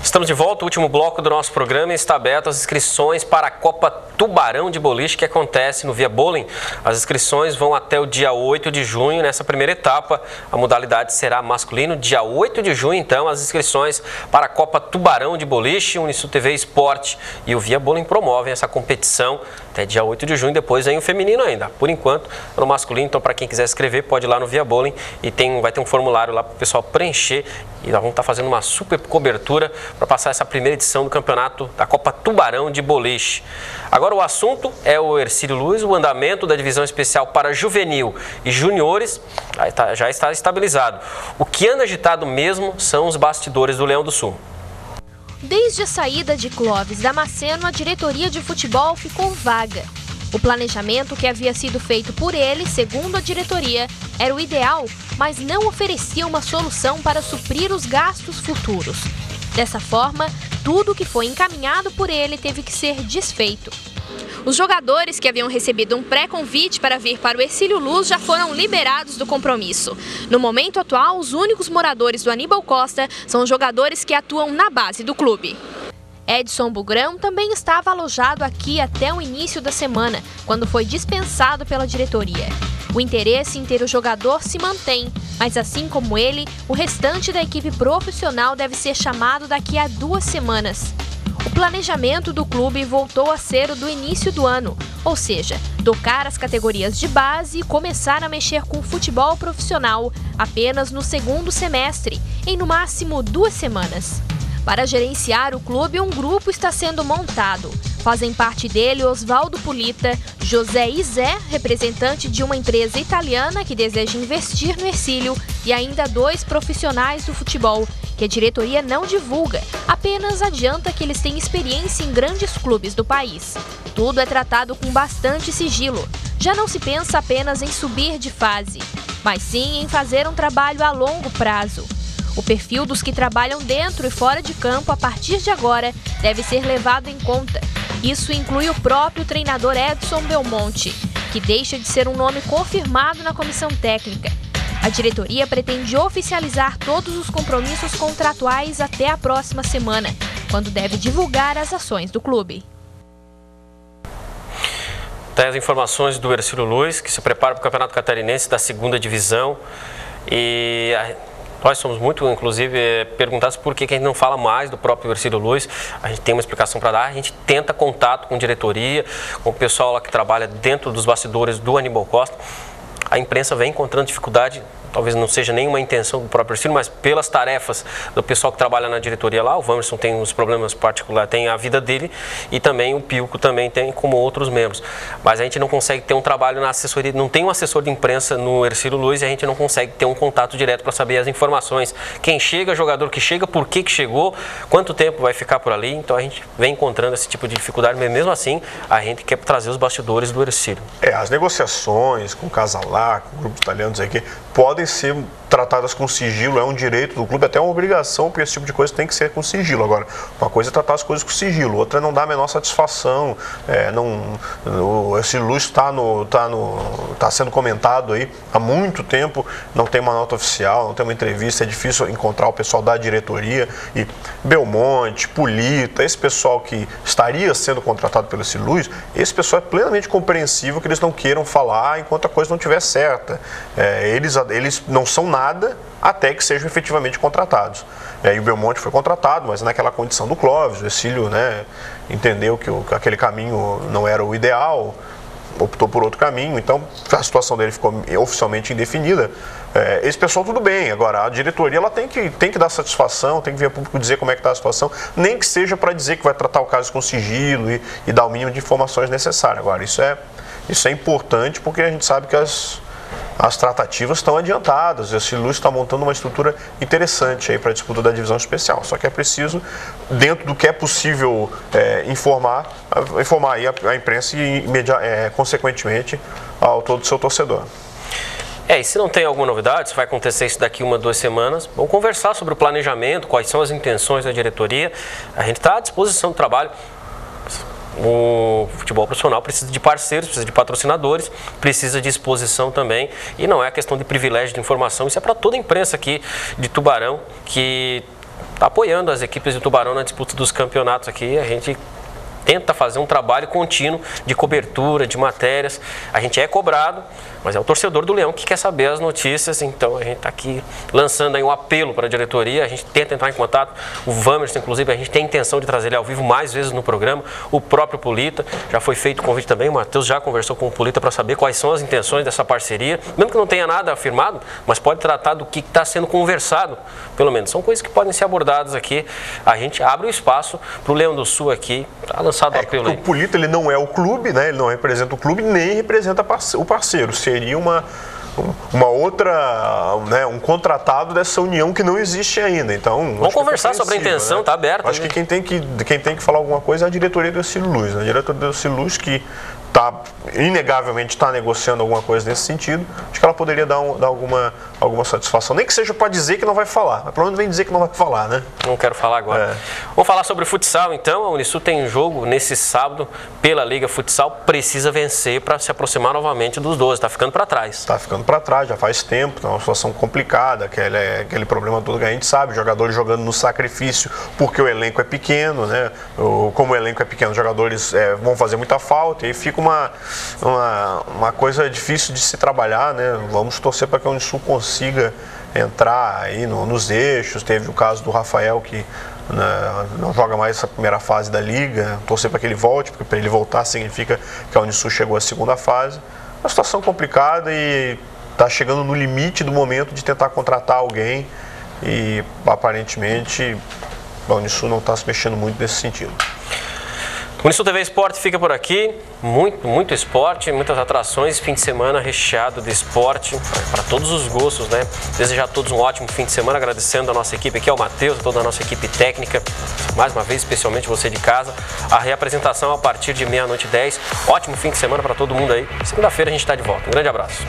Estamos de volta, o último bloco do nosso programa, está aberto as inscrições para a Copa Tubarão de Boliche, que acontece no Via Bowling. As inscrições vão até o dia 8 de junho, nessa primeira etapa. A modalidade será masculino. Dia 8 de junho, então, as inscrições para a Copa Tubarão de Boliche. O Unisul TV Esporte e o Via Bowling promovem essa competição até dia 8 de junho, depois vem o feminino ainda. Por enquanto, no masculino, então, para quem quiser escrever, pode ir lá no Via Bowling e vai ter um formulário lá para o pessoal preencher. E nós vamos estar fazendo uma super cobertura para passar essa primeira edição do campeonato da Copa Tubarão de Boliche. Agora o assunto é o Hercílio Luz. O andamento da divisão especial para juvenil e juniores já está estabilizado. O que anda agitado mesmo são os bastidores do Leão do Sul. Desde a saída de Clóvis Damasceno, a diretoria de futebol ficou vaga. O planejamento que havia sido feito por ele, segundo a diretoria, era o ideal, mas não oferecia uma solução para suprir os gastos futuros. Dessa forma, tudo que foi encaminhado por ele teve que ser desfeito. Os jogadores que haviam recebido um pré-convite para vir para o Hercílio Luz já foram liberados do compromisso. No momento atual, os únicos moradores do Aníbal Costa são os jogadores que atuam na base do clube. Edson Bugrão também estava alojado aqui até o início da semana, quando foi dispensado pela diretoria. O interesse em ter o jogador se mantém, mas assim como ele, o restante da equipe profissional deve ser chamado daqui a 2 semanas. O planejamento do clube voltou a ser o do início do ano, ou seja, tocar as categorias de base e começar a mexer com o futebol profissional apenas no segundo semestre, em no máximo 2 semanas. Para gerenciar o clube, um grupo está sendo montado. Fazem parte dele Osvaldo Pulita, José Izé, representante de uma empresa italiana que deseja investir no Hercílio, e ainda 2 profissionais do futebol, que a diretoria não divulga, apenas adianta que eles têm experiência em grandes clubes do país. Tudo é tratado com bastante sigilo. Já não se pensa apenas em subir de fase, mas sim em fazer um trabalho a longo prazo. O perfil dos que trabalham dentro e fora de campo a partir de agora deve ser levado em conta. Isso inclui o próprio treinador Edson Belmonte, que deixa de ser um nome confirmado na comissão técnica. A diretoria pretende oficializar todos os compromissos contratuais até a próxima semana, quando deve divulgar as ações do clube. Tem as informações do Hercílio Luz, que se prepara para o Campeonato Catarinense da 2ª Divisão. E nós somos muito, inclusive, perguntados por que a gente não fala mais do próprio Hercílio Luz. A gente tem uma explicação para dar, a gente tenta contato com diretoria, com o pessoal lá que trabalha dentro dos bastidores do Aníbal Costa. A imprensa vem encontrando dificuldade, talvez não seja nenhuma intenção do próprio Hercílio, mas pelas tarefas do pessoal que trabalha na diretoria lá. O Vamerson tem uns problemas particulares, tem a vida dele, e também o Pilco também tem, como outros membros. Mas a gente não consegue ter um trabalho na assessoria, não tem um assessor de imprensa no Hercílio Luz, e a gente não consegue ter um contato direto para saber as informações. Quem chega, jogador que chega, por que chegou, quanto tempo vai ficar por ali. Então a gente vem encontrando esse tipo de dificuldade, mas mesmo assim a gente quer trazer os bastidores do Hercílio. As negociações com o Casalá, com o grupo italiano, não sei o quê, podem ser tratadas com sigilo, é um direito do clube, até uma obrigação, porque esse tipo de coisa tem que ser com sigilo. Agora, uma coisa é tratar as coisas com sigilo, outra é não dar a menor satisfação. Esse Luz está sendo comentado aí há muito tempo, não tem uma nota oficial, não tem uma entrevista, é difícil encontrar o pessoal da diretoria. E Belmonte, Pulita, esse pessoal que estaria sendo contratado pelo esse Luz, esse pessoal é plenamente compreensível que eles não queiram falar enquanto a coisa não estiver certa. Eles não são nada até que sejam efetivamente contratados. E o Belmonte foi contratado, mas naquela condição do Clóvis. O Hercílio, entendeu que aquele caminho não era o ideal, optou por outro caminho, então a situação dele ficou oficialmente indefinida. Esse pessoal tudo bem, agora a diretoria ela tem que dar satisfação, tem que vir a público dizer como é que está a situação, nem que seja para dizer que vai tratar o caso com sigilo e dar o mínimo de informações necessárias. Agora, isso é importante porque a gente sabe que as tratativas estão adiantadas. Esse Luz está montando uma estrutura interessante aí para a disputa da divisão especial. Só que é preciso, dentro do que é possível informar aí a imprensa e, consequentemente, ao todo o seu torcedor. E se não tem alguma novidade, se vai acontecer isso daqui 1 ou 2 semanas, vamos conversar sobre o planejamento, quais são as intenções da diretoria. A gente está à disposição do trabalho. O futebol profissional precisa de parceiros, precisa de patrocinadores, precisa de exposição também. E não é questão de privilégio de informação, isso é para toda a imprensa aqui de Tubarão, que está apoiando as equipes de Tubarão na disputa dos campeonatos aqui. A gente tenta fazer um trabalho contínuo de cobertura, de matérias. A gente é cobrado, mas é o torcedor do Leão que quer saber as notícias. Então a gente está aqui lançando aí um apelo para a diretoria. A gente tenta entrar em contato. O Vamerson, inclusive, a gente tem a intenção de trazer ele ao vivo mais vezes no programa. O próprio Polita, já foi feito o convite também. O Matheus já conversou com o Polita para saber quais são as intenções dessa parceria. Mesmo que não tenha nada afirmado, mas pode tratar do que está sendo conversado, pelo menos. São coisas que podem ser abordadas aqui. A gente abre o espaço para o Leão do Sul aqui, para lançar o apelo aí. O Polita, ele não é o clube, né? Ele não representa o clube, nem representa o parceiro. Seria uma outra, né, um contratado dessa união que não existe ainda. Então, vamos conversar sobre a intenção, está aberto. Acho que quem tem que falar alguma coisa é a diretoria do Ercílio Luz. A diretoria do Ercílio Luz, que inegavelmente está negociando alguma coisa nesse sentido, acho que ela poderia dar alguma satisfação. Nem que seja para dizer que não vai falar, mas pelo menos vem dizer que não vai falar, né? Não quero falar agora. Vamos falar sobre futsal, então. A Unisul tem um jogo nesse sábado pela Liga Futsal, precisa vencer para se aproximar novamente dos 12, está ficando para trás. Está ficando para trás, já faz tempo, é uma situação complicada, aquele problema todo que a gente sabe, jogadores jogando no sacrifício porque o elenco é pequeno, né? Como o elenco é pequeno, os jogadores vão fazer muita falta e fica uma coisa difícil de se trabalhar, né? Vamos torcer para que a Unisul consiga entrar aí nos eixos. Teve o caso do Rafael, que não joga mais essa primeira fase da Liga, torcer para que ele volte, porque para ele voltar significa que a Unisul chegou à segunda fase. Uma situação complicada e está chegando no limite do momento de tentar contratar alguém e aparentemente a Unisul não está se mexendo muito nesse sentido. Unisul TV Esporte fica por aqui, muito esporte, muitas atrações, fim de semana recheado de esporte, para todos os gostos, né? Desejar a todos um ótimo fim de semana, agradecendo a nossa equipe aqui, ao Matheus, a toda a nossa equipe técnica, mais uma vez, especialmente você de casa. A reapresentação a partir de 00:10. Ótimo fim de semana para todo mundo aí. Segunda-feira a gente está de volta. Um grande abraço.